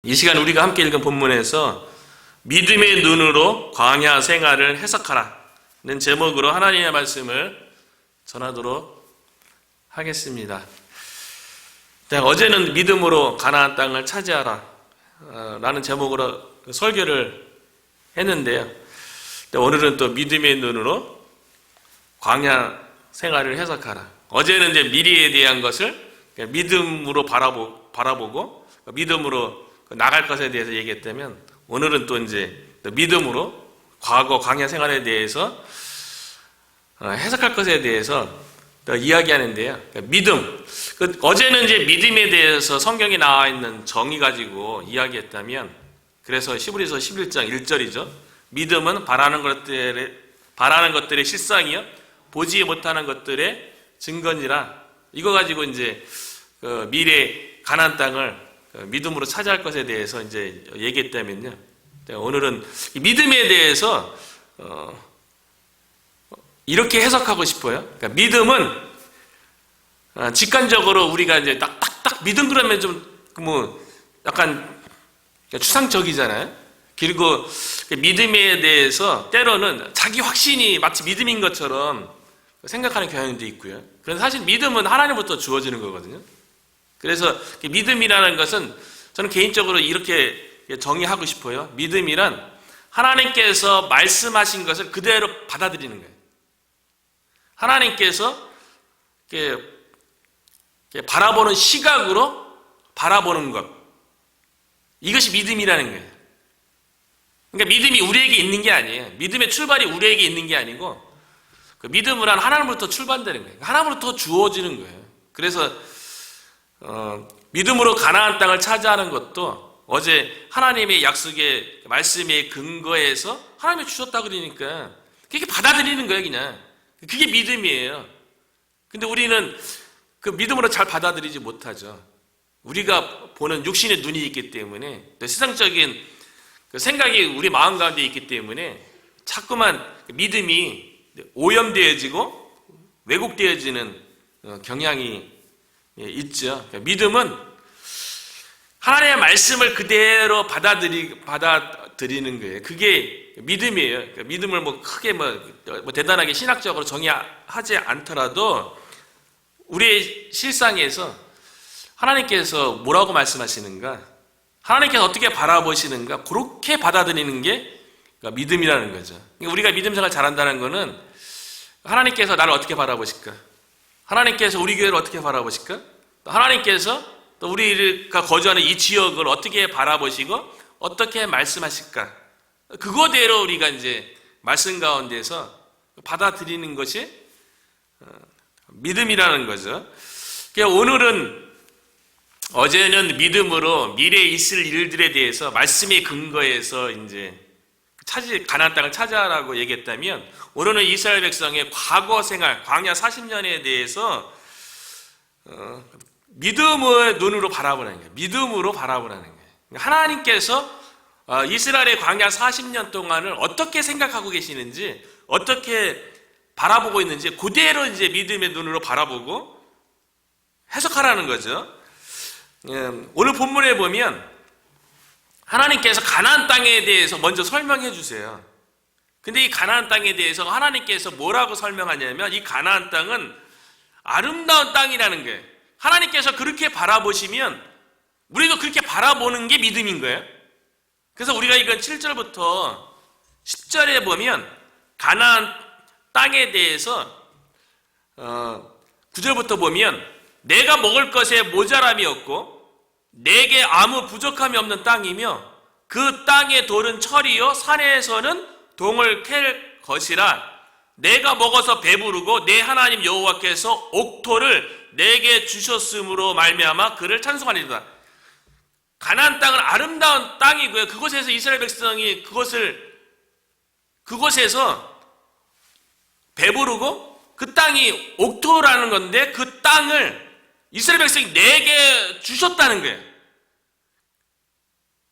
이 시간 우리가 함께 읽은 본문에서 믿음의 눈으로 광야 생활을 해석하라는 제목으로 하나님의 말씀을 전하도록 하겠습니다. 어제는 믿음으로 가나안 땅을 차지하라 라는 제목으로 설교를 했는데요. 오늘은 또 믿음의 눈으로 광야 생활을 해석하라. 어제는 이제 미래에 대한 것을 믿음으로 바라보고 믿음으로 나갈 것에 대해서 얘기했다면, 오늘은 또 이제 믿음으로 과거 광야 생활에 대해서 해석할 것에 대해서 이야기하는데요. 믿음. 어제는 이제 믿음에 대해서 성경에 나와 있는 정의 가지고 이야기했다면, 그래서 히브리서 11장 1절이죠. 믿음은 바라는 것들의 실상이요, 보지 못하는 것들의 증거니라. 이거 가지고 이제 미래 가나안 땅을 믿음으로 차지할 것에 대해서 이제 얘기했다면요. 오늘은 믿음에 대해서 이렇게 해석하고 싶어요. 그러니까 믿음은 직관적으로 우리가 이제 딱 믿음 그러면 좀 뭐 약간 추상적이잖아요. 그리고 믿음에 대해서 때로는 자기 확신이 마치 믿음인 것처럼 생각하는 경향도 있고요. 그런데 사실 믿음은 하나님부터 주어지는 거거든요. 그래서 믿음이라는 것은 저는 개인적으로 이렇게 정의하고 싶어요. 믿음이란 하나님께서 말씀하신 것을 그대로 받아들이는 거예요. 하나님께서 바라보는 시각으로 바라보는 것, 이것이 믿음이라는 거예요. 그러니까 믿음이 우리에게 있는 게 아니에요. 믿음의 출발이 우리에게 있는 게 아니고, 그 믿음은 하나님으로부터 출발되는 거예요. 하나님으로부터 주어지는 거예요. 그래서 믿음으로 가나안 땅을 차지하는 것도 어제 하나님의 약속의 말씀의 근거에서 하나님이 주셨다 그러니까 그렇게 받아들이는 거예요. 그냥 그게 믿음이에요. 근데 우리는 그 믿음으로 잘 받아들이지 못하죠. 우리가 보는 육신의 눈이 있기 때문에, 세상적인 그 생각이 우리 마음 가운데 있기 때문에 자꾸만 믿음이 오염되어지고 왜곡되어지는 경향이 있죠. 믿음은 하나님의 말씀을 그대로 받아들이는 거예요. 그게 믿음이에요. 믿음을 뭐 크게 대단하게 신학적으로 정의하지 않더라도 우리의 실상에서 하나님께서 뭐라고 말씀하시는가, 하나님께서 어떻게 바라보시는가, 그렇게 받아들이는 게 믿음이라는 거죠. 우리가 믿음 생활 잘한다는 거는 하나님께서 나를 어떻게 바라보실까, 하나님께서 우리 교회를 어떻게 바라보실까, 하나님께서 또 우리가 거주하는 이 지역을 어떻게 바라보시고 어떻게 말씀하실까, 그거대로 우리가 이제 말씀 가운데서 받아들이는 것이 믿음이라는 거죠. 그러니까 오늘은, 어제는 믿음으로 미래에 있을 일들에 대해서 말씀의 근거에서 이제 가나안 땅을 차지하라고 얘기했다면, 오늘은 이스라엘 백성의 과거 생활, 광야 40년에 대해서 믿음의 눈으로 바라보는 거예요. 믿음으로 바라보라는 거예요. 하나님께서 이스라엘의 광야 40년 동안을 어떻게 생각하고 계시는지, 어떻게 바라보고 있는지 그대로 이제 믿음의 눈으로 바라보고 해석하라는 거죠. 오늘 본문에 보면 하나님께서 가나안 땅에 대해서 먼저 설명해 주세요. 근데 이 가나안 땅에 대해서 하나님께서 뭐라고 설명하냐면, 이 가나안 땅은 아름다운 땅이라는 거예요. 하나님께서 그렇게 바라보시면 우리도 그렇게 바라보는 게 믿음인 거예요. 그래서 우리가 이건 7절부터 10절에 보면 가나안 땅에 대해서 9절부터 보면, 내가 먹을 것에 모자람이 없고 내게 아무 부족함이 없는 땅이며 그 땅의 돌은 철이요 산에서는 동을 캘 것이라, 내가 먹어서 배부르고 내 하나님 여호와께서 옥토를 내게 주셨으므로 말미암아 그를 찬송하리로다. 가나안 땅은 아름다운 땅이고요. 그곳에서 이스라엘 백성이 그곳에서 배부르고, 그 땅이 옥토라는 건데 그 땅을 이스라엘 백성이 내게 주셨다는 거예요.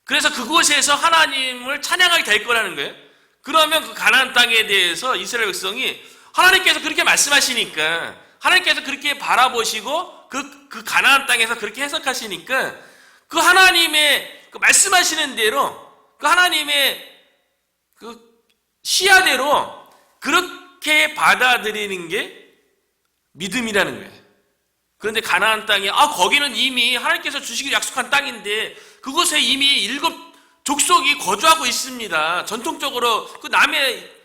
그래서 그곳에서 하나님을 찬양하게 될 거라는 거예요. 그러면 그 가나안 땅에 대해서 이스라엘 백성이 하나님께서 그렇게 말씀하시니까, 하나님께서 그렇게 바라보시고 그 가나안 땅에서 그렇게 해석하시니까 그 하나님의 그 말씀하시는 대로 그 하나님의 그 시야대로 그렇게 받아들이는 게 믿음이라는 거예요. 그런데 가나안 땅에 거기는 이미 하나님께서 주시기로 약속한 땅인데 그곳에 이미 7 족속이 거주하고 있습니다. 전통적으로 그 남의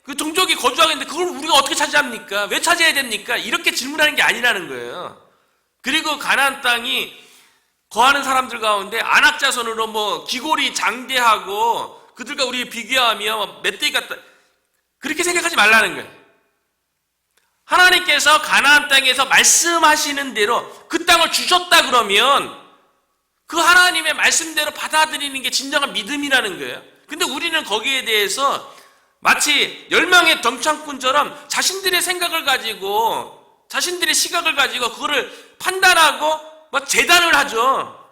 그 종족이 거주하고 있는데 그걸 우리가 어떻게 차지합니까? 왜 차지해야 됩니까? 이렇게 질문하는 게 아니라는 거예요. 그리고 가나안 땅이 거하는 사람들 가운데 안악 자손으로 뭐 기골이 장대하고 그들과 우리 비교하며 멧돼지 같다, 그렇게 생각하지 말라는 거예요. 하나님께서 가나안 땅에서 말씀하시는 대로 그 땅을 주셨다 그러면 그 하나님의 말씀대로 받아들이는 게 진정한 믿음이라는 거예요. 근데 우리는 거기에 대해서 마치 10명의 dom창꾼처럼 자신들의 생각을 가지고 자신들의 시각을 가지고 그거를 판단하고 막 재단을 하죠.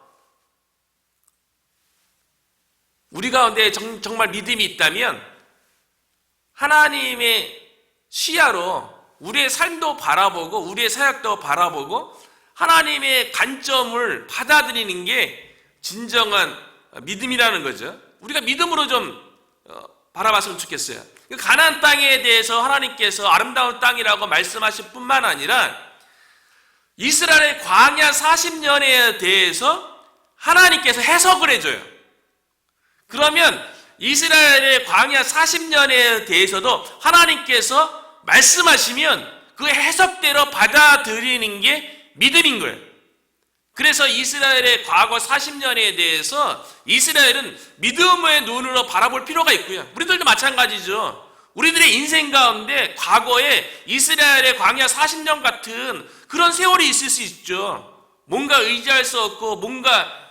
우리 가운데 정말 믿음이 있다면 하나님의 시야로 우리의 삶도 바라보고 우리의 사역도 바라보고 하나님의 관점을 받아들이는 게 진정한 믿음이라는 거죠. 우리가 믿음으로 좀 바라봤으면 좋겠어요. 가나안 땅에 대해서 하나님께서 아름다운 땅이라고 말씀하실 뿐만 아니라 이스라엘의 광야 40년에 대해서 하나님께서 해석을 해줘요. 그러면 이스라엘의 광야 40년에 대해서도 하나님께서 말씀하시면 그 해석대로 받아들이는 게 믿음인 거예요. 그래서 이스라엘의 과거 40년에 대해서 이스라엘은 믿음의 눈으로 바라볼 필요가 있고요. 우리들도 마찬가지죠. 우리들의 인생 가운데 과거에 이스라엘의 광야 40년 같은 그런 세월이 있을 수 있죠. 뭔가 의지할 수 없고 뭔가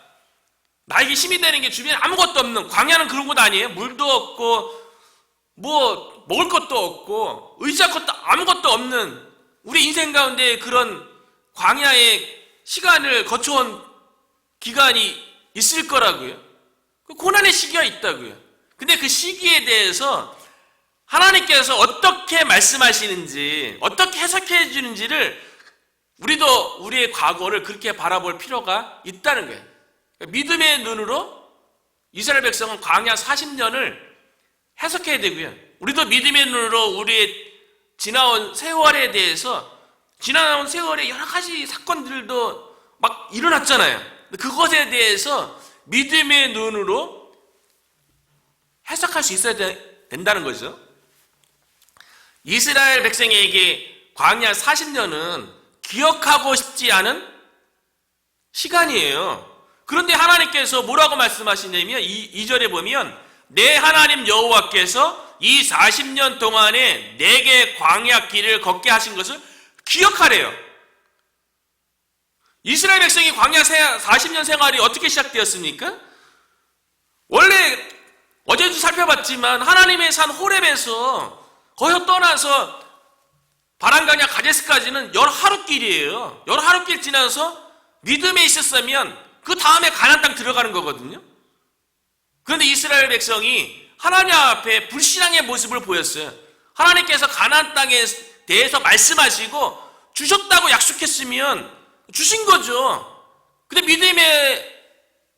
나에게 힘이 되는 게 주변에 아무것도 없는, 광야는 그런 곳 아니에요? 물도 없고 뭐 먹을 것도 없고 의지할 것도 아무것도 없는 우리 인생 가운데 그런 광야의 시간을 거쳐온 기간이 있을 거라고요. 그 고난의 시기가 있다고요. 근데 그 시기에 대해서 하나님께서 어떻게 말씀하시는지, 어떻게 해석해 주는지를 우리도 우리의 과거를 그렇게 바라볼 필요가 있다는 거예요. 믿음의 눈으로 이스라엘 백성은 광야 40년을 해석해야 되고요. 우리도 믿음의 눈으로 우리의 지나온 세월에 대해서, 지나온 세월에 여러 가지 사건들도 막 일어났잖아요. 그것에 대해서 믿음의 눈으로 해석할 수 있어야 된다는 거죠. 이스라엘 백성에게 광야 40년은 기억하고 싶지 않은 시간이에요. 그런데 하나님께서 뭐라고 말씀하시냐면 2절에 보면 내 하나님 여호와께서 이 40년 동안에 내게 광야 길을 걷게 하신 것을 기억하래요. 이스라엘 백성이 광야 40년 생활이 어떻게 시작되었습니까? 원래 어제도 살펴봤지만 하나님의 산 호렙에서 거기서 떠나서 바란강야 가데스까지는 열 하루길이에요. 열 하루길 지나서 믿음에 있었으면 그 다음에 가나안 땅 들어가는 거거든요. 그런데 이스라엘 백성이 하나님 앞에 불신앙의 모습을 보였어요. 하나님께서 가나안 땅에 대해서 말씀하시고 주셨다고 약속했으면 주신 거죠. 근데 믿음의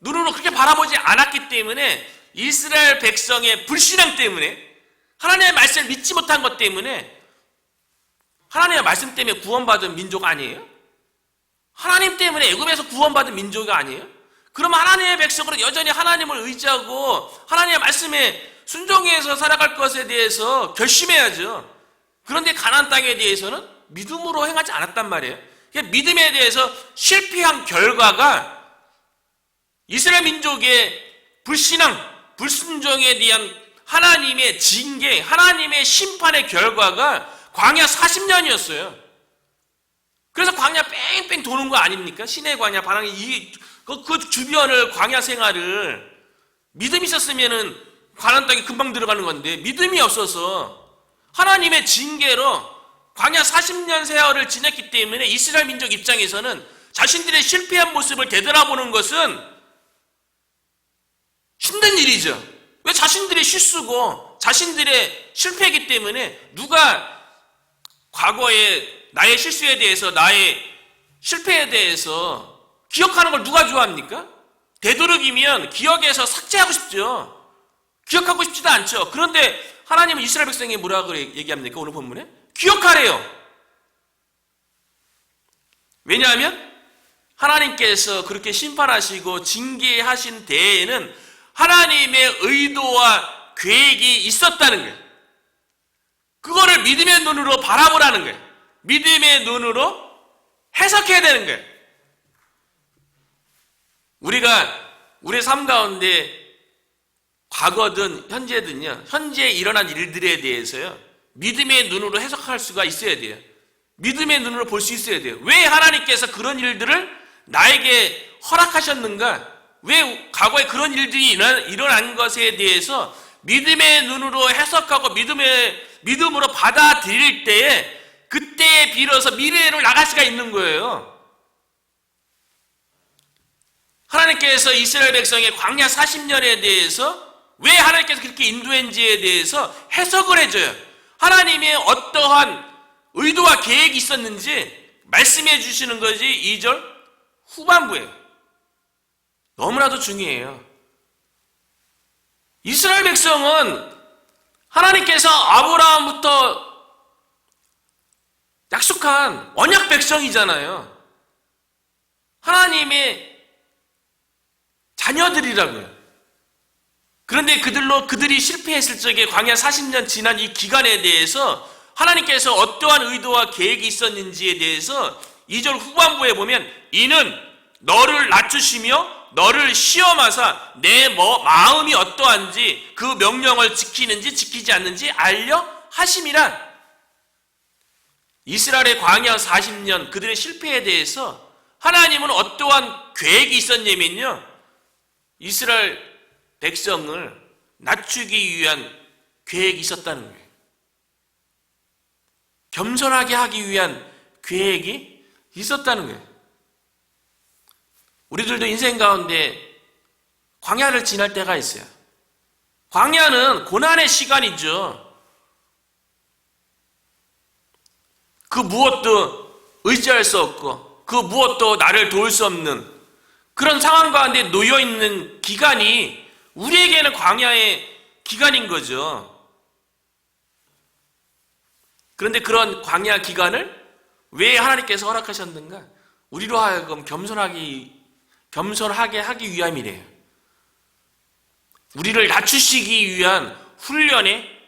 눈으로 그렇게 바라보지 않았기 때문에 이스라엘 백성의 불신앙 때문에 하나님의 말씀을 믿지 못한 것 때문에 하나님의 말씀 때문에 구원받은 민족 아니에요? 하나님 때문에 애굽에서 구원받은 민족이 아니에요? 그러면 하나님의 백성으로 여전히 하나님을 의지하고 하나님의 말씀에 순종해서 살아갈 것에 대해서 결심해야죠. 그런데 가나안 땅에 대해서는 믿음으로 행하지 않았단 말이에요. 믿음에 대해서 실패한 결과가 이스라엘 민족의 불신앙, 불순종에 대한 하나님의 징계, 하나님의 심판의 결과가 광야 40년이었어요. 그래서 광야 뺑뺑 도는 거 아닙니까? 시내 광야, 바랑이 그 주변을 광야 생활을 믿음이 있었으면은 가나안 땅에 금방 들어가는 건데 믿음이 없어서 하나님의 징계로 광야 40년 세월을 지냈기 때문에 이스라엘 민족 입장에서는 자신들의 실패한 모습을 되돌아보는 것은 힘든 일이죠. 왜? 자신들의 실수고 자신들의 실패이기 때문에 누가 과거에 나의 실수에 대해서, 나의 실패에 대해서 기억하는 걸 누가 좋아합니까? 되도록이면 기억에서 삭제하고 싶죠. 기억하고 싶지도 않죠. 그런데 하나님은 이스라엘 백성에게 뭐라고 얘기합니까? 오늘 본문에? 기억하래요. 왜냐하면 하나님께서 그렇게 심판하시고 징계하신 데에는 하나님의 의도와 계획이 있었다는 거예요. 그거를 믿음의 눈으로 바라보라는 거예요. 믿음의 눈으로 해석해야 되는 거예요. 우리가 우리의 삶 가운데 과거든 현재든요, 현재 일어난 일들에 대해서요, 믿음의 눈으로 해석할 수가 있어야 돼요. 믿음의 눈으로 볼 수 있어야 돼요. 왜 하나님께서 그런 일들을 나에게 허락하셨는가? 왜 과거에 그런 일들이 일어난 것에 대해서 믿음의 눈으로 해석하고 믿음으로 받아들일 때에 그때에 비로소 미래로 나갈 수가 있는 거예요. 하나님께서 이스라엘 백성의 광야 40년에 대해서 왜 하나님께서 그렇게 인도했는지에 대해서 해석을 해줘요. 하나님의 어떠한 의도와 계획이 있었는지 말씀해 주시는 것이 2절 후반부에 너무나도 중요해요. 이스라엘 백성은 하나님께서 아브라함부터 약속한 언약 백성이잖아요. 하나님의 자녀들이라고요. 그런데 그들이 실패했을 적에 광야 40년 지난 이 기간에 대해서 하나님께서 어떠한 의도와 계획이 있었는지에 대해서 2절 후반부에 보면 이는 너를 낮추시며 너를 시험하사 내 마음이 어떠한지 그 명령을 지키는지 지키지 않는지 알려 하심이라. 이스라엘의 광야 40년 그들의 실패에 대해서 하나님은 어떠한 계획이 있었냐면요, 이스라엘 백성을 낮추기 위한 계획이 있었다는 거예요. 겸손하게 하기 위한 계획이 있었다는 거예요. 우리들도 인생 가운데 광야를 지날 때가 있어요. 광야는 고난의 시간이죠. 그 무엇도 의지할 수 없고 그 무엇도 나를 도울 수 없는 그런 상황 가운데 놓여있는 기간이 우리에게는 광야의 기간인 거죠. 그런데 그런 광야 기간을 왜 하나님께서 허락하셨는가? 우리로 하여금 겸손하게 하기 위함이래요. 우리를 낮추시기 위한 훈련의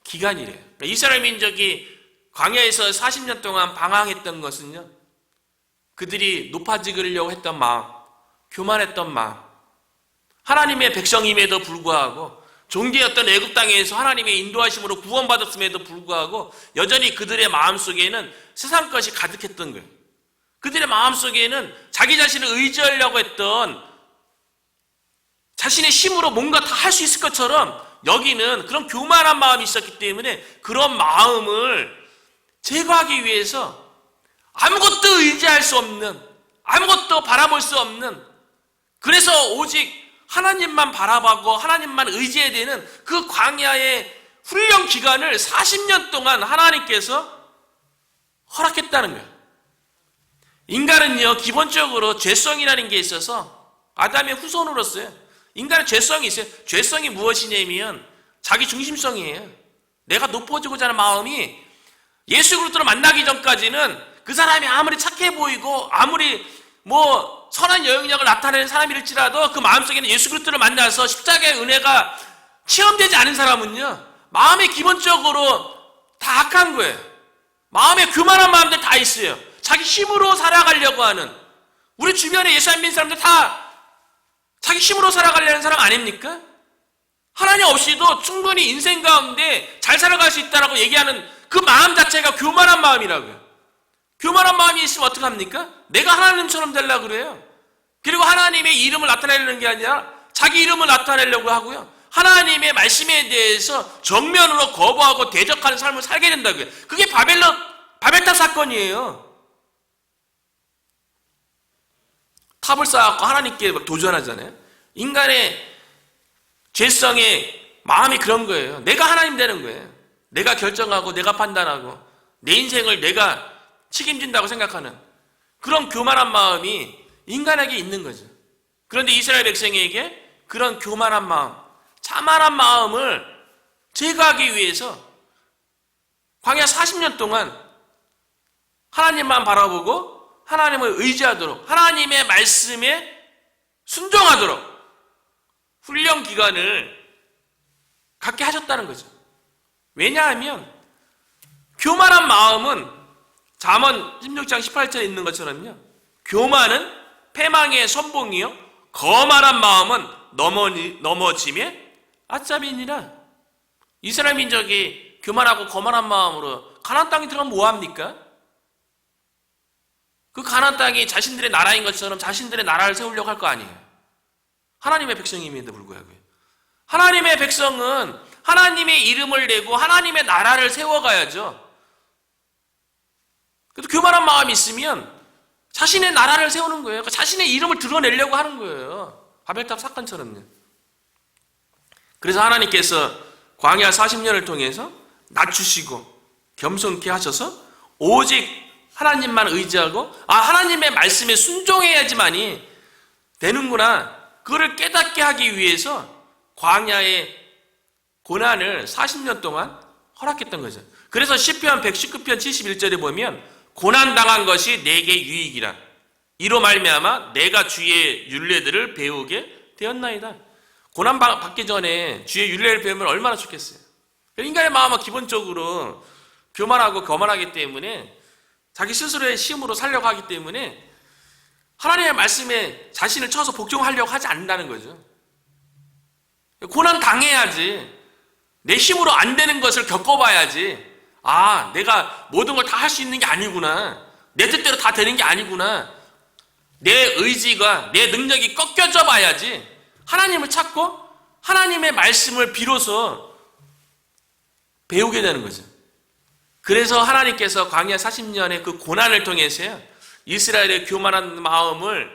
기간이래요. 그러니까 이스라엘 민족이 광야에서 40년 동안 방황했던 것은요, 그들이 높아지려고 했던 마음, 교만했던 마음, 하나님의 백성임에도 불구하고 종되었던 애굽 땅에서 하나님의 인도하심으로 구원받았음에도 불구하고 여전히 그들의 마음속에는 세상 것이 가득했던 거예요. 그들의 마음속에는 자기 자신을 의지하려고 했던, 자신의 힘으로 뭔가 다 할 수 있을 것처럼 여기는 그런 교만한 마음이 있었기 때문에 그런 마음을 제거하기 위해서 아무것도 의지할 수 없는, 아무것도 바라볼 수 없는, 그래서 오직 하나님만 바라보고 하나님만 의지해야 되는 그 광야의 훈련 기간을 40년 동안 하나님께서 허락했다는 거예요. 인간은요, 기본적으로 죄성이라는 게 있어서 아담의 후손으로서요, 인간은 죄성이 있어요. 죄성이 무엇이냐면 자기 중심성이에요. 내가 높아지고자 하는 마음이 예수 그리스도를 만나기 전까지는 그 사람이 아무리 착해 보이고 아무리 선한 영향력을 나타내는 사람일지라도 그 마음속에는 예수 그리스도를 만나서 십자가의 은혜가 체험되지 않은 사람은요, 마음이 기본적으로 다 악한 거예요. 마음에 교만한 마음들 다 있어요. 자기 힘으로 살아가려고 하는, 우리 주변에 예수 안 믿는 사람들 다 자기 힘으로 살아가려는 사람 아닙니까? 하나님 없이도 충분히 인생 가운데 잘 살아갈 수 있다라고 얘기하는 그 마음 자체가 교만한 마음이라고요. 교만한 마음이 있으면 어떡합니까? 내가 하나님처럼 되려고 그래요. 그리고 하나님의 이름을 나타내려는 게 아니라 자기 이름을 나타내려고 하고요, 하나님의 말씀에 대해서 정면으로 거부하고 대적하는 삶을 살게 된다고요. 그게 바벨탑 사건이에요. 탑을 쌓아갖고 하나님께 도전하잖아요. 인간의 죄성의 마음이 그런 거예요. 내가 하나님 되는 거예요. 내가 결정하고 내가 판단하고 내 인생을 내가 책임진다고 생각하는 그런 교만한 마음이 인간에게 있는 거죠. 그런데 이스라엘 백성에게 그런 교만한 마음, 자만한 마음을 제거하기 위해서 광야 40년 동안 하나님만 바라보고 하나님을 의지하도록, 하나님의 말씀에 순종하도록 훈련 기간을 갖게 하셨다는 거죠. 왜냐하면 교만한 마음은 잠언 16장 18절에 있는 것처럼요, 교만은 패망의 선봉이요 거만한 마음은 넘어짐의 아짭이니라. 이스라엘 민족이 교만하고 거만한 마음으로 가나안 땅에 들어가면 뭐합니까? 그 가나안 땅이 자신들의 나라인 것처럼 자신들의 나라를 세우려고 할 거 아니에요. 하나님의 백성임에도 불구하고요. 하나님의 백성은 하나님의 이름을 내고 하나님의 나라를 세워가야죠. 그래도 교만한 마음이 있으면 자신의 나라를 세우는 거예요. 그러니까 자신의 이름을 드러내려고 하는 거예요. 바벨탑 사건처럼요. 그래서 하나님께서 광야 40년을 통해서 낮추시고 겸손케 하셔서 오직 하나님만 의지하고 하나님의 말씀에 순종해야지만이 되는구나, 그거를 깨닫게 하기 위해서 광야의 고난을 40년 동안 허락했던 거죠. 그래서 시편 119편 71절에 보면 고난당한 것이 내게 유익이라, 이로 말미암아 내가 주의 율례들을 배우게 되었나이다. 고난 받기 전에 주의 율례를 배우면 얼마나 좋겠어요. 인간의 마음은 기본적으로 교만하고 거만하기 때문에 자기 스스로의 힘으로 살려고 하기 때문에 하나님의 말씀에 자신을 쳐서 복종하려고 하지 않는다는 거죠. 고난 당해야지, 내 힘으로 안 되는 것을 겪어봐야지, 내가 모든 걸 다 할 수 있는 게 아니구나, 내 뜻대로 다 되는 게 아니구나, 내 의지가, 내 능력이 꺾여져 봐야지 하나님을 찾고 하나님의 말씀을 비로소 배우게 되는 거죠. 그래서 하나님께서 광야 40년의 그 고난을 통해서요, 이스라엘의 교만한 마음을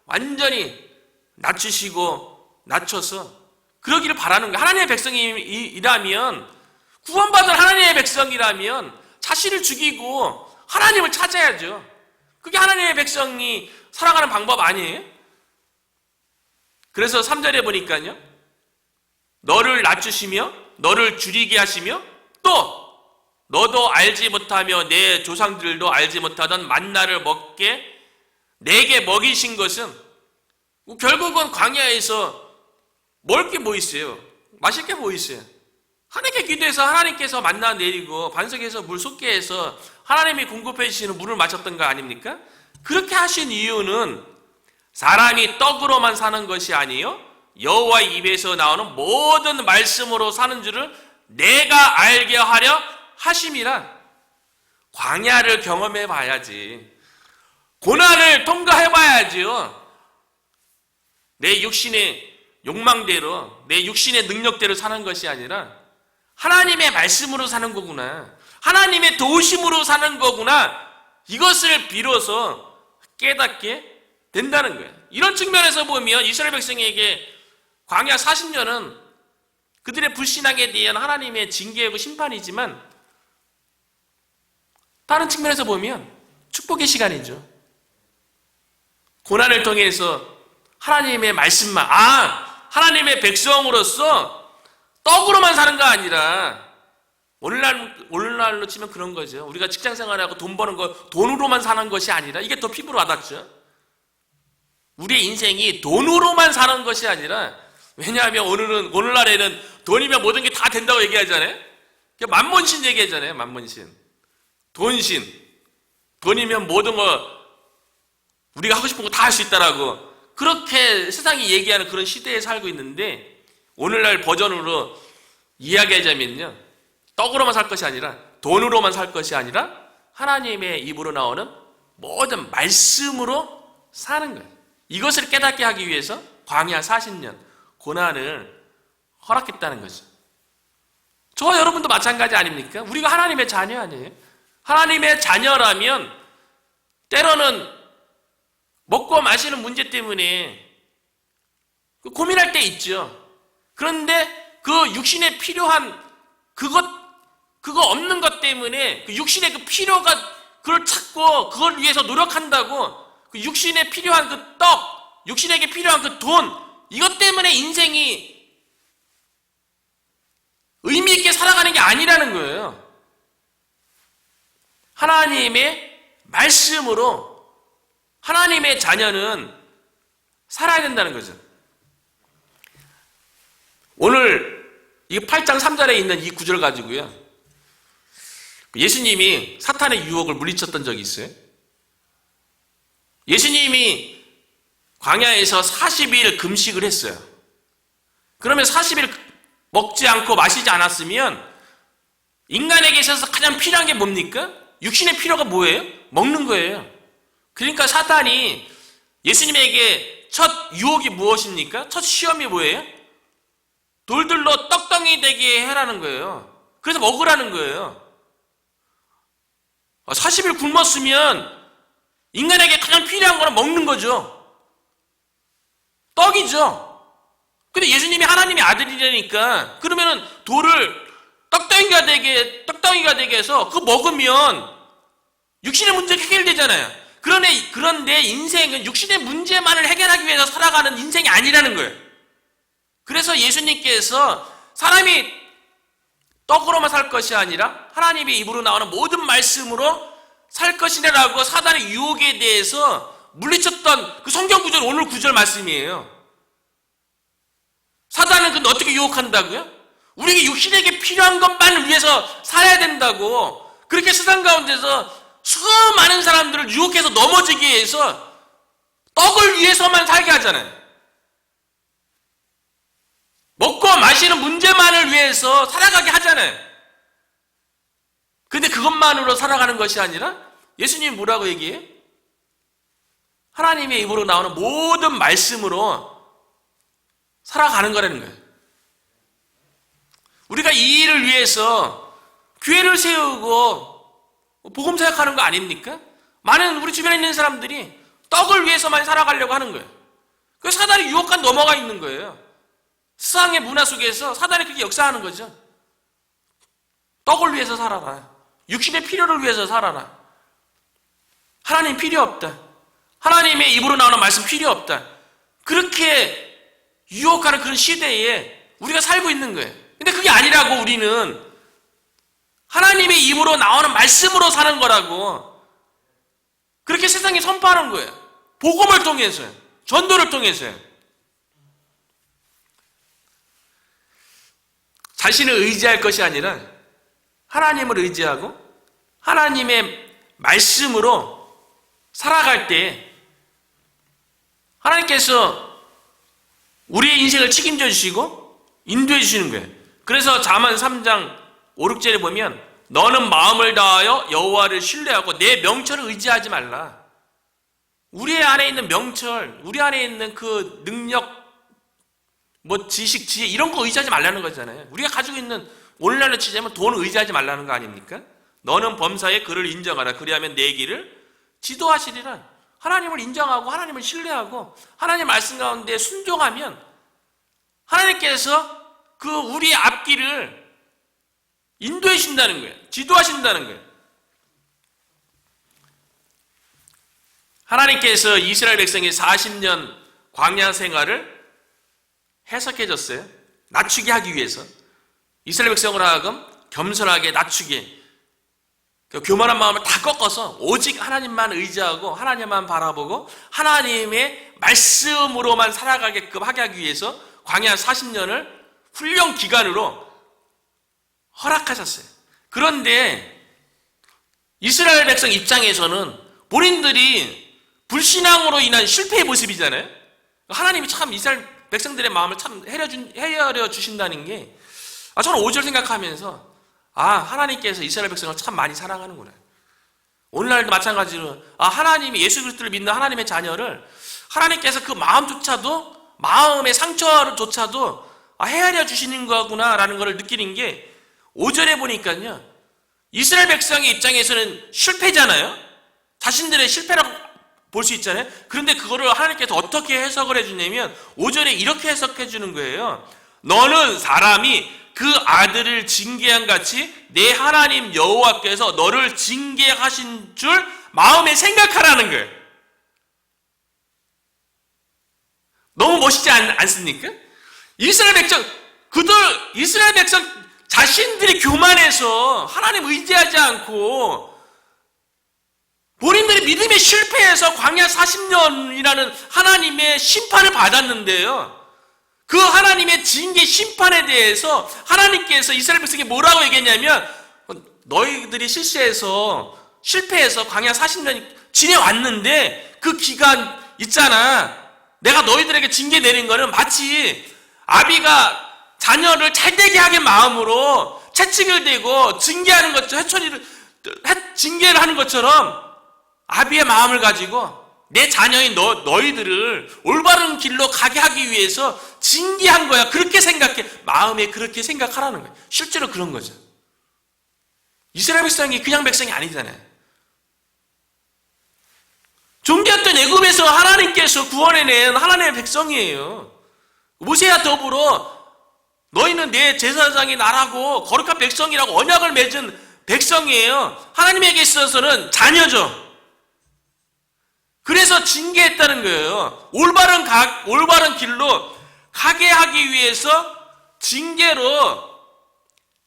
완전히 낮추시고 낮춰서 그러기를 바라는 거예요. 하나님의 백성이라면, 구원받은 하나님의 백성이라면 자신을 죽이고 하나님을 찾아야죠. 그게 하나님의 백성이 살아가는 방법 아니에요? 그래서 3절에 보니까요, 너를 낮추시며 너를 줄이게 하시며 또 너도 알지 못하며 내 조상들도 알지 못하던 만나를 먹게 내게 먹이신 것은, 결국은 광야에서 먹을 게 뭐 있어요? 마실 게 뭐 있어요? 하나님께 기도해서 하나님께서 만나 내리고 반석에서 물 솟게 해서 하나님이 공급해 주시는 물을 마셨던 거 아닙니까? 그렇게 하신 이유는 사람이 떡으로만 사는 것이 아니요 여호와의 입에서 나오는 모든 말씀으로 사는 줄을 내가 알게 하려 하심이라. 광야를 경험해 봐야지, 고난을 통과해 봐야지요, 내 육신의 욕망대로, 내 육신의 능력대로 사는 것이 아니라 하나님의 말씀으로 사는 거구나, 하나님의 도우심으로 사는 거구나, 이것을 비로소 깨닫게 된다는 거예요. 이런 측면에서 보면 이스라엘 백성에게 광야 40년은 그들의 불신앙에 대한 하나님의 징계이고 심판이지만, 다른 측면에서 보면 축복의 시간이죠. 고난을 통해서 하나님의 말씀만, 하나님의 백성으로서 떡으로만 사는 거 아니라, 오늘날로 치면 그런 거죠. 우리가 직장 생활하고 돈 버는 거 돈으로만 사는 것이 아니라, 이게 더 피부로 와닿죠. 우리의 인생이 돈으로만 사는 것이 아니라, 왜냐하면 오늘날에는 돈이면 모든 게 다 된다고 얘기하잖아요. 만몬신 얘기하잖아요. 만몬신, 돈신, 돈이면 모든 거 우리가 하고 싶은 거 다 할 수 있다라고 그렇게 세상이 얘기하는 그런 시대에 살고 있는데, 오늘날 버전으로 이야기하자면요, 떡으로만 살 것이 아니라, 돈으로만 살 것이 아니라 하나님의 입으로 나오는 모든 말씀으로 사는 거예요. 이것을 깨닫게 하기 위해서 광야 40년 고난을 허락했다는 거죠. 저와 여러분도 마찬가지 아닙니까? 우리가 하나님의 자녀 아니에요? 하나님의 자녀라면 때로는 먹고 마시는 문제 때문에 고민할 때 있죠. 그런데 그 육신에 필요한 그거 없는 것 때문에 그 육신의 그 필요가 그걸 찾고 그걸 위해서 노력한다고 그 육신에 필요한 그 떡, 육신에게 필요한 그 돈, 이것 때문에 인생이 의미 있게 살아가는 게 아니라는 거예요. 하나님의 말씀으로 하나님의 자녀는 살아야 된다는 거죠. 오늘 이 8장 3절에 있는 이 구절 가지고요, 예수님이 사탄의 유혹을 물리쳤던 적이 있어요. 예수님이 광야에서 40일 금식을 했어요. 그러면 40일 먹지 않고 마시지 않았으면 인간에게 있어서 가장 필요한 게 뭡니까? 육신의 필요가 뭐예요? 먹는 거예요. 그러니까 사탄이 예수님에게 첫 유혹이 무엇입니까? 첫 시험이 뭐예요? 돌들로 떡덩이 되게 해라는 거예요. 그래서 먹으라는 거예요. 40일 굶었으면 인간에게 가장 필요한 거는 먹는 거죠. 떡이죠. 근데 예수님이 하나님의 아들이라니까, 그러면은 돌을 떡덩이가 되게 해서 그거 먹으면 육신의 문제가 해결되잖아요. 그런데 인생은 육신의 문제만을 해결하기 위해서 살아가는 인생이 아니라는 거예요. 그래서 예수님께서 사람이 떡으로만 살 것이 아니라 하나님의 입으로 나오는 모든 말씀으로 살 것이라고 사단의 유혹에 대해서 물리쳤던 그 성경 구절, 오늘 구절 말씀이에요. 사단은 근데 어떻게 유혹한다고요? 우리에게 육신에게 필요한 것만 위해서 살아야 된다고, 그렇게 세상 가운데서 수많은 사람들을 유혹해서 넘어지게 해서 떡을 위해서만 살게 하잖아요. 먹고 마시는 문제만을 위해서 살아가게 하잖아요. 근데 그것만으로 살아가는 것이 아니라 예수님이 뭐라고 얘기해요? 하나님의 입으로 나오는 모든 말씀으로 살아가는 거라는 거예요. 우리가 이 일을 위해서 교회를 세우고 복음 사역하는 거 아닙니까? 많은 우리 주변에 있는 사람들이 떡을 위해서만 살아가려고 하는 거예요. 그 사단이 유혹한 넘어가 있는 거예요. 세상의 문화 속에서 사단이 그렇게 역사하는 거죠. 떡을 위해서 살아라. 육신의 필요를 위해서 살아라. 하나님 필요 없다. 하나님의 입으로 나오는 말씀 필요 없다. 그렇게 유혹하는 그런 시대에 우리가 살고 있는 거예요. 근데 그게 아니라고, 우리는 하나님의 입으로 나오는 말씀으로 사는 거라고 그렇게 세상에 선포하는 거예요. 복음을 통해서요. 전도를 통해서요. 자신을 의지할 것이 아니라 하나님을 의지하고 하나님의 말씀으로 살아갈 때 하나님께서 우리의 인생을 책임져 주시고 인도해 주시는 거예요. 그래서 잠언 3장 5, 6절에 보면 너는 마음을 다하여 여호와를 신뢰하고 내 명철을 의지하지 말라. 우리 안에 있는 명철, 우리 안에 있는 그 능력, 지식, 지혜 이런 거 의지하지 말라는 거잖아요. 우리가 가지고 있는 오늘날로 치자면 돈 의지하지 말라는 거 아닙니까? 너는 범사에 그를 인정하라. 그리하면 내 길을 지도하시리라. 하나님을 인정하고 하나님을 신뢰하고 하나님 말씀 가운데 순종하면 하나님께서 그 우리의 앞길을 인도해 주신다는 거예요. 지도하신다는 거예요. 하나님께서 이스라엘 백성의 40년 광야 생활을 해석해 줬어요. 낮추게 하기 위해서. 이스라엘 백성을 하여금 겸손하게 낮추게, 교만한 마음을 다 꺾어서 오직 하나님만 의지하고 하나님만 바라보고 하나님의 말씀으로만 살아가게끔 하게 하기 위해서 광야 40년을 훈련 기간으로 허락하셨어요. 그런데 이스라엘 백성 입장에서는 본인들이 불신앙으로 인한 실패의 모습이잖아요. 하나님이 참 이스라엘 백성들의 마음을 참 헤아려 주신다는 게, 저는 5절 생각하면서 하나님께서 이스라엘 백성을 참 많이 사랑하는구나. 오늘날도 마찬가지로 하나님이 예수 그리스도를 믿는 하나님의 자녀를 하나님께서 그 마음조차도, 마음의 상처조차도 헤아려 주시는 거구나라는 걸 느끼는 게 5절에 보니까요, 이스라엘 백성의 입장에서는 실패잖아요. 자신들의 실패라고 볼 수 있잖아요. 그런데 그거를 하나님께서 어떻게 해석을 해주냐면 5절에 이렇게 해석해 주는 거예요. 너는 사람이 그 아들을 징계한 같이 내 하나님 여호와께서 너를 징계하신 줄 마음에 생각하라는 거예요. 너무 멋있지 않습니까? 이스라엘 백성 자신들이 교만해서 하나님 의지하지 않고 본인들이 믿음에 실패해서 광야 40년이라는 하나님의 심판을 받았는데요. 그 하나님의 징계 심판에 대해서 하나님께서 이스라엘 백성에게 뭐라고 얘기했냐면, 너희들이 실패해서 광야 40년이 지내왔는데 그 기간 있잖아. 내가 너희들에게 징계 내린 거는 마치 아비가 자녀를 잘되게 하는 마음으로 채찍을 대고 징계하는 것처럼, 징계를 하는 것처럼 아비의 마음을 가지고 내 자녀인 너희들을 올바른 길로 가게 하기 위해서 징계한 거야. 그렇게 생각해. 마음에 그렇게 생각하라는 거야. 실제로 그런 거죠. 이스라엘 백성이 그냥 백성이 아니잖아요. 존귀했던 애굽에서 하나님께서 구원해낸 하나님의 백성이에요. 모세와 더불어 너희는 내 제사장이 나라고 거룩한 백성이라고 언약을 맺은 백성이에요. 하나님에게 있어서는 자녀죠. 그래서 징계했다는 거예요. 올바른 길로 가게 하기 위해서 징계로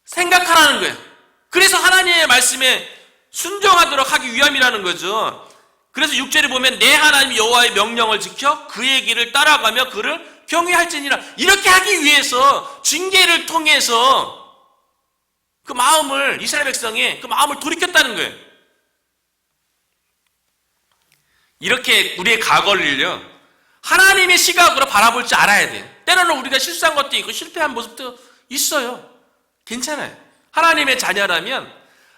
생각하라는 거예요. 그래서 하나님의 말씀에 순종하도록 하기 위함이라는 거죠. 그래서 6절에 보면 내 하나님 여호와의 명령을 지켜 그의 길을 따라가며 그를 경외할지니라. 이렇게 하기 위해서 징계를 통해서 이스라엘 백성의 그 마음을 돌이켰다는 거예요. 이렇게 우리의 과거를요, 하나님의 시각으로 바라볼 줄 알아야 돼요. 때로는 우리가 실수한 것도 있고 실패한 모습도 있어요. 괜찮아요. 하나님의 자녀라면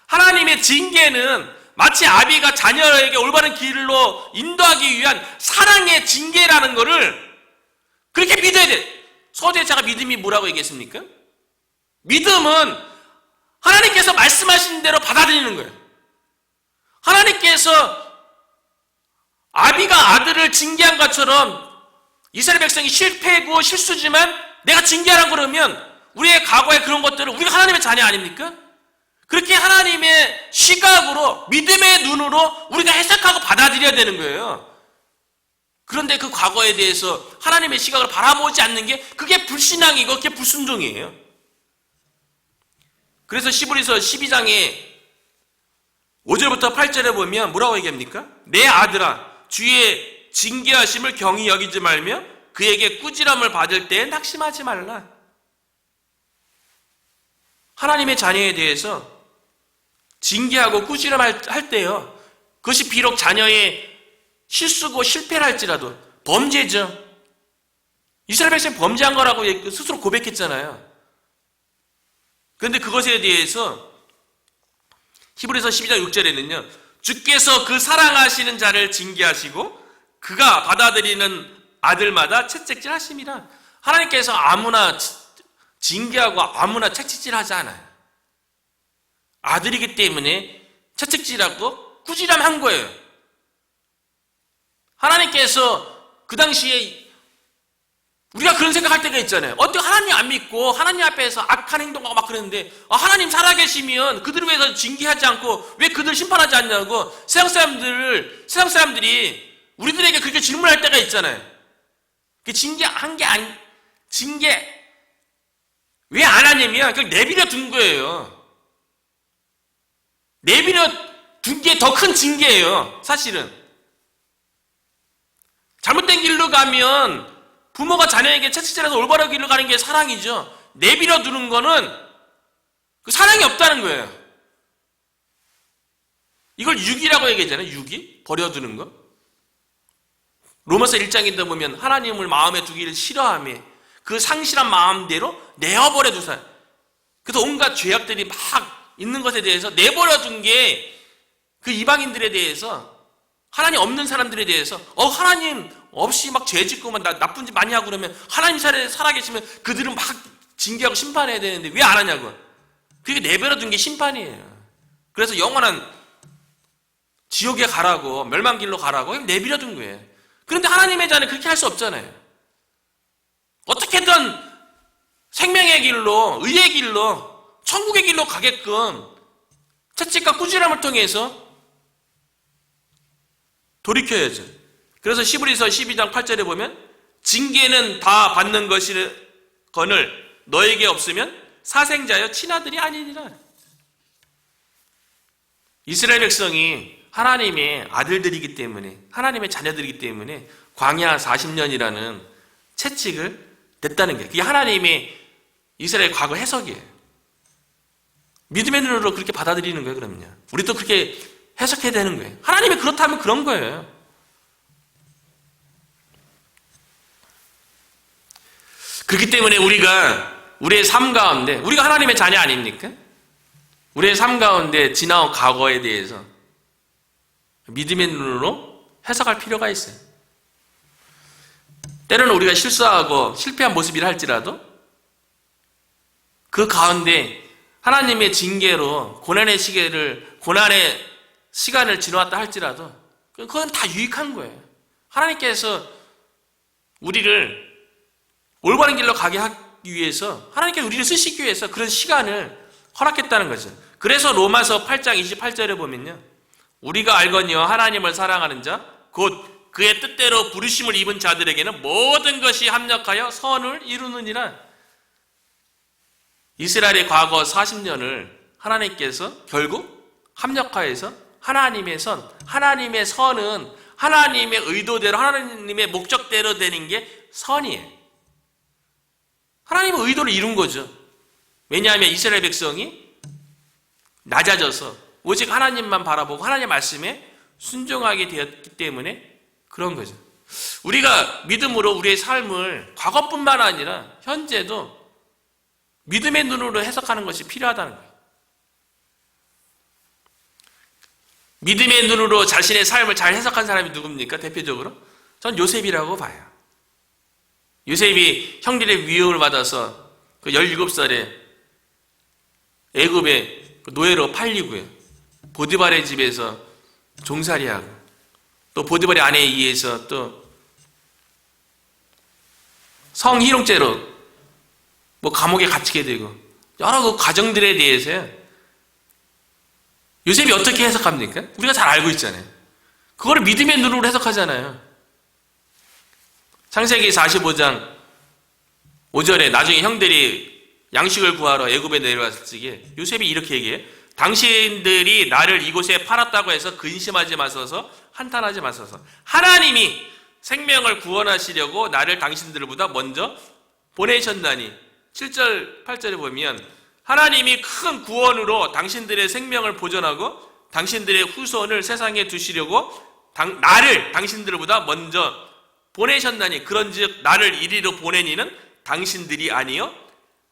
하나님의 징계는 마치 아비가 자녀에게 올바른 길로 인도하기 위한 사랑의 징계라는 거를 그렇게 믿어야 돼요. 서재자가 믿음이 뭐라고 얘기했습니까? 믿음은 하나님께서 말씀하신 대로 받아들이는 거예요. 하나님께서 아비가 아들을 징계한 것처럼 이스라엘 백성이 실패고 실수지만 내가 징계하라고 그러면 우리의 과거의 그런 것들을 우리가 하나님의 자녀 아닙니까? 그렇게 하나님의 시각으로 믿음의 눈으로 우리가 해석하고 받아들여야 되는 거예요. 그런데 그 과거에 대해서 하나님의 시각을 바라보지 않는 게 그게 불신앙이고 그게 불순종이에요. 그래서 시브리서 12장에 5절부터 8절에 보면 뭐라고 얘기합니까? 내 아들아 주의 징계하심을 경히 여기지 말며 그에게 꾸지람을 받을 때에 낙심하지 말라. 하나님의 자녀에 대해서 징계하고 꾸지람할 때요, 그것이 비록 자녀의 실수고 실패를 할지라도 범죄죠. 이스라엘 백성이 범죄한 거라고 스스로 고백했잖아요. 그런데 그것에 대해서 히브리서 12장 6절에는요, 주께서 그 사랑하시는 자를 징계하시고 그가 받아들이는 아들마다 채찍질 하심이라. 하나님께서 아무나 징계하고 아무나 채찍질하지 않아요. 아들이기 때문에 채찍질하고 꾸지람한 거예요. 하나님께서 그 당시에 우리가 그런 생각할 때가 있잖아요. 어떻게 하나님 안 믿고 하나님 앞에서 악한 행동하고 막 그러는데 하나님 살아계시면 그들을 위해서 징계하지 않고 왜 그들을 심판하지 않냐고 세상 사람들이 우리들에게 그렇게 질문할 때가 있잖아요. 징계 왜 안 하냐면 그냥 내버려 둔 거예요. 내버려 둔 게 더 큰 징계예요. 사실은 잘못된 길로 가면 부모가 자녀에게 채찍질해서 올바른 길로 가는 게 사랑이죠. 내버려 두는 거는 그 사랑이 없다는 거예요. 이걸 유기라고 얘기하잖아요. 유기? 버려두는 거. 로마서 1장인데 보면 하나님을 마음에 두기를 싫어하며 그 상실한 마음대로 내어버려 두사. 그래서 온갖 죄악들이 막 있는 것에 대해서 내버려 둔 게 그 이방인들에 대해서, 하나님 없는 사람들에 대해서 하나님 없이 막 죄 짓고 막 나쁜 짓 많이 하고 그러면 하나님 살아계시면 그들은 막 징계하고 심판해야 되는데 왜 안 하냐고. 그게 내버려 둔 게 심판이에요. 그래서 영원한 지옥에 가라고, 멸망길로 가라고 내버려 둔 거예요. 그런데 하나님의 자는 그렇게 할 수 없잖아요. 어떻게든 생명의 길로, 의의 길로, 천국의 길로 가게끔 채찍과 꾸지람을 통해서 돌이켜야죠. 그래서 히브리서 12장 8절에 보면 징계는 다 받는 것이거늘 너에게 없으면 사생자여 친아들이 아니니라. 이스라엘 백성이 하나님의 아들들이기 때문에, 하나님의 자녀들이기 때문에 광야 40년이라는 채찍을 냈다는 게, 그게 하나님의 이스라엘 과거 해석이에요. 믿음의 눈으로 그렇게 받아들이는 거예요. 그러면요, 우리도 그렇게 해석해야 되는 거예요. 하나님이 그렇다면 그런 거예요. 그렇기 때문에 우리의 삶 가운데, 우리가 하나님의 자녀 아닙니까? 우리의 삶 가운데 지나온 과거에 대해서 믿음의 눈으로 해석할 필요가 있어요. 때로는 우리가 실수하고 실패한 모습이라 할지라도 그 가운데 하나님의 징계로 고난의 시간을 지나왔다 할지라도 그건 다 유익한 거예요. 하나님께서 우리를 올바른 길로 가게 하기 위해서, 하나님께서 우리를 쓰시기 위해서 그런 시간을 허락했다는 거죠. 그래서 로마서 8장 28절에 보면요, 우리가 알거니와 하나님을 사랑하는 자 곧 그의 뜻대로 부르심을 입은 자들에게는 모든 것이 합력하여 선을 이루느니라. 이스라엘의 과거 40년을 하나님께서 결국 합력하여서 하나님의 선은 하나님의 의도대로, 하나님의 목적대로 되는 게 선이에요. 하나님의 의도를 이룬 거죠. 왜냐하면 이스라엘 백성이 낮아져서 오직 하나님만 바라보고 하나님의 말씀에 순종하게 되었기 때문에 그런 거죠. 우리가 믿음으로 우리의 삶을 과거뿐만 아니라 현재도 믿음의 눈으로 해석하는 것이 필요하다는 거예요. 믿음의 눈으로 자신의 삶을 잘 해석한 사람이 누굽니까? 대표적으로 전 요셉이라고 봐요. 요셉이 형들의 위협을 받아서 그 17살에 애굽의 노예로 팔리고요, 보디발의 집에서 종살이하고, 또 보디발의 아내에 의해서 또 성희롱죄로 감옥에 갇히게 되고, 여러 그 과정들에 대해서 요셉이 어떻게 해석합니까? 우리가 잘 알고 있잖아요. 그거를 믿음의 눈으로 해석하잖아요. 창세기 45장 5절에 나중에 형들이 양식을 구하러 애굽에 내려갔을 적에 요셉이 이렇게 얘기해요. 당신들이 나를 이곳에 팔았다고 해서 근심하지 마소서, 한탄하지 마소서. 하나님이 생명을 구원하시려고 나를 당신들보다 먼저 보내셨나니. 7절 8절에 보면 하나님이 큰 구원으로 당신들의 생명을 보존하고 당신들의 후손을 세상에 두시려고 나를 당신들보다 먼저 보내셨나니. 그런즉 나를 이리로 보낸 이는 당신들이 아니요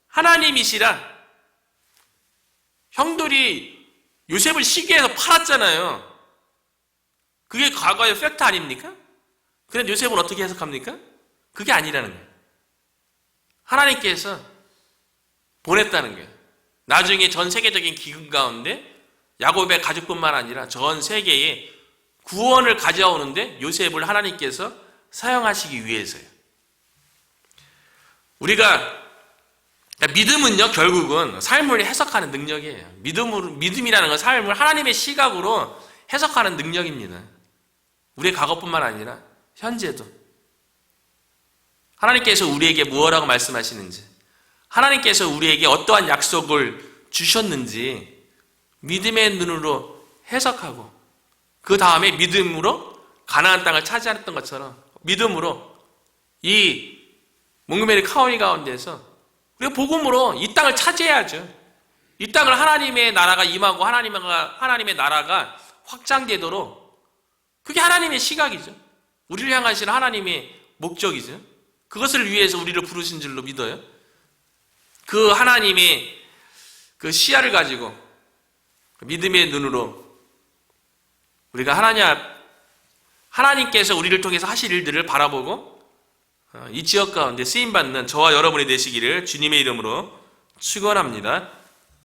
하나님이시라. 형들이 요셉을 시기해서 팔았잖아요. 그게 과거의 팩트 아닙니까? 그런데 요셉은 어떻게 해석합니까? 그게 아니라는 거예요. 하나님께서 보냈다는 거예요. 나중에 전 세계적인 기근 가운데 야곱의 가족뿐만 아니라 전 세계에 구원을 가져오는데 요셉을 하나님께서 사용하시기 위해서요. 믿음은요, 결국은 삶을 해석하는 능력이에요. 믿음이라는 건 삶을 하나님의 시각으로 해석하는 능력입니다. 우리의 과거뿐만 아니라 현재도. 하나님께서 우리에게 무엇이라고 말씀하시는지, 하나님께서 우리에게 어떠한 약속을 주셨는지 믿음의 눈으로 해석하고, 그 다음에 믿음으로 가나안 땅을 차지했던 것처럼 믿음으로 이 몽고메리 카운티 가운데서 우리가 복음으로 이 땅을 차지해야죠. 이 땅을 하나님의 나라가 임하고 하나님의 나라가 확장되도록, 그게 하나님의 시각이죠. 우리를 향하시는 하나님의 목적이죠. 그것을 위해서 우리를 부르신 줄로 믿어요. 그 하나님의 그 시야를 가지고 믿음의 눈으로 우리가 하나님께서 우리를 통해서 하실 일들을 바라보고 이 지역 가운데 쓰임받는 저와 여러분이 되시기를 주님의 이름으로 축원합니다.